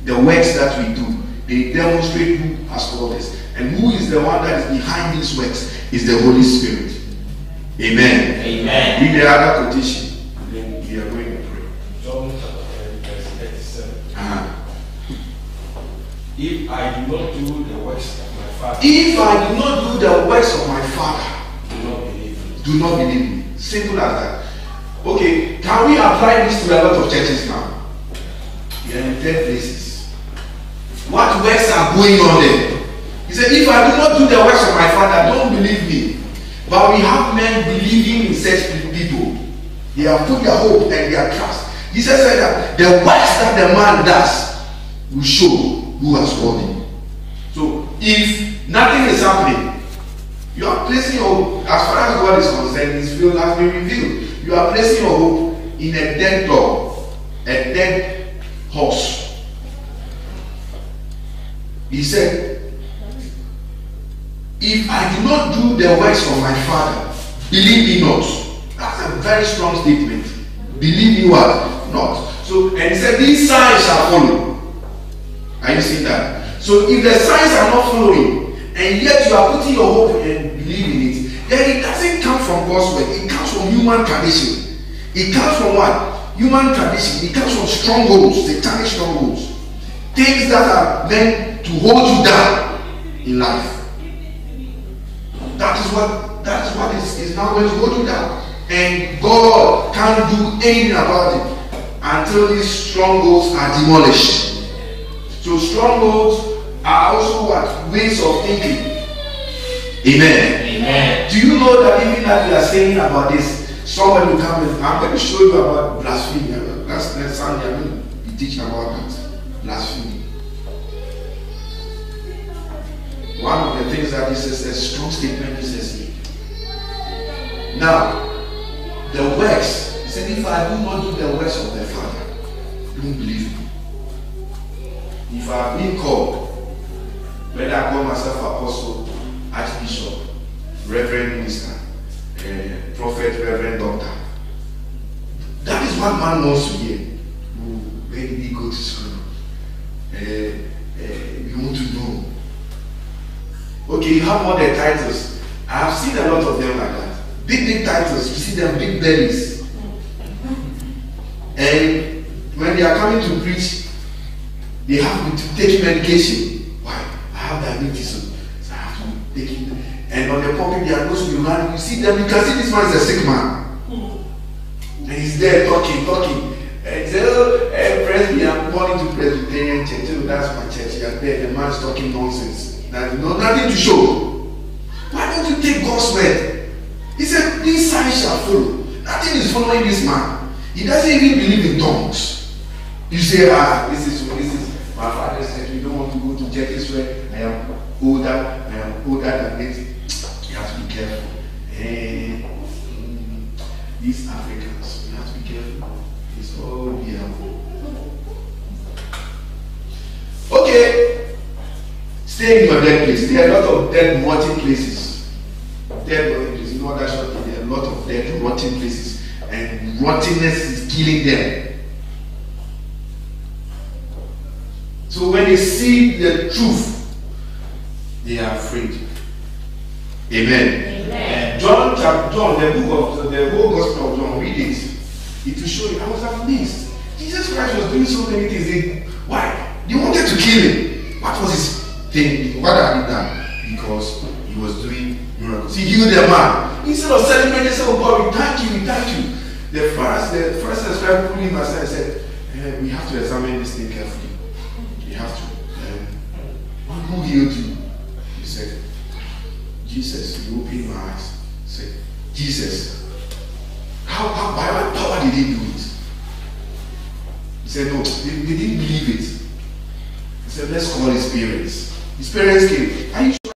the works that we do, they demonstrate who has called us. And who is the one that is behind these works is the Holy Spirit. Amen. Amen. Read the other quotation. Then we are going to pray. John chapter 10, verse 37. If I do not do the works of my Father, do not believe me. Simple as that. Okay, can we apply this to a lot of churches now? We are in 10 places. What works are going on there? He said, if I do not do the works of my Father, don't believe me. But we have men believing in such people. They have put their hope and their trust. Jesus said that the works that the man does will show who has called him. So if nothing is happening, you are placing your hope, as far as God is concerned, His will has been revealed. You are placing your hope in a dead dog, a dead horse. He said, if I do not do the works of my Father, believe me not. That's a very strong statement. Believe me what? Not. So, and he said, these signs shall follow. Are you seeing that? So if the signs are not following, and yet you are putting your hope and believing it, then it doesn't come from God's word. It comes from human tradition. It comes from what? Human tradition. It comes from strongholds, satanic strongholds. Things that are meant to hold you down in life. That is what is now going to hold you down. And God can't do anything about it until these strongholds are demolished. So strongholds are also what? Ways of thinking. Amen. Amen. Do you know that even that we are saying about this, somebody will come and I'm going to show you about blasphemy. Next Sunday I'm going to be teaching about that. Blasphemy. One of the things that this is a strong statement Jesus made. Now, the works, he said, if I do not do the works of the Father, don't believe me. If I have been called, whether I call myself apostle, archbishop, reverend minister, prophet, reverend doctor, that is what man wants to hear. Where did he go to school? You want to know. Okay, you have all the titles. I have seen a lot of them like that. Big titles. You see them big bellies. And when they are coming to preach, they have to take medication. Why? I have diabetes, so I have to take it. And on the pulpit, they are supposed to be running. You see them, you can see this man is a sick man. And he's there talking. And he said, oh, Presby, I'm calling to Presbyterian church. Oh, that's my church. You are there. The man's talking nonsense. Nothing to show. Why don't you take God's word? He said, these signs shall follow. Nothing is following this man. He doesn't even believe in tongues. You say, this is my father said we don't want to go to churches where I am older than this. You have to be careful. These Africans, you have to be careful. It's all beautiful. Okay. Stay in your dead place. There are a lot of dead, rotting places. Dead, rotting places. You know that short? There are a lot of dead, rotting places. And rottenness is killing them. So when they see the truth, they are afraid. Amen. Amen. John, the whole Gospel of John, read it. It will show you. I was amazed. Jesus Christ was doing so many things. Why? They wanted to kill him. What was his thing? What had he done? Because he was doing miracles. He healed the man. Instead of celebrating, say, oh God, we thank you. The first scribe pulled him aside and said, we have to examine this thing carefully. We have to. Who healed you? He said, Jesus. He opened my eyes. He said, Jesus. By what power did he do it? He said, no, they didn't believe it. He said, let's call his parents. His parents came.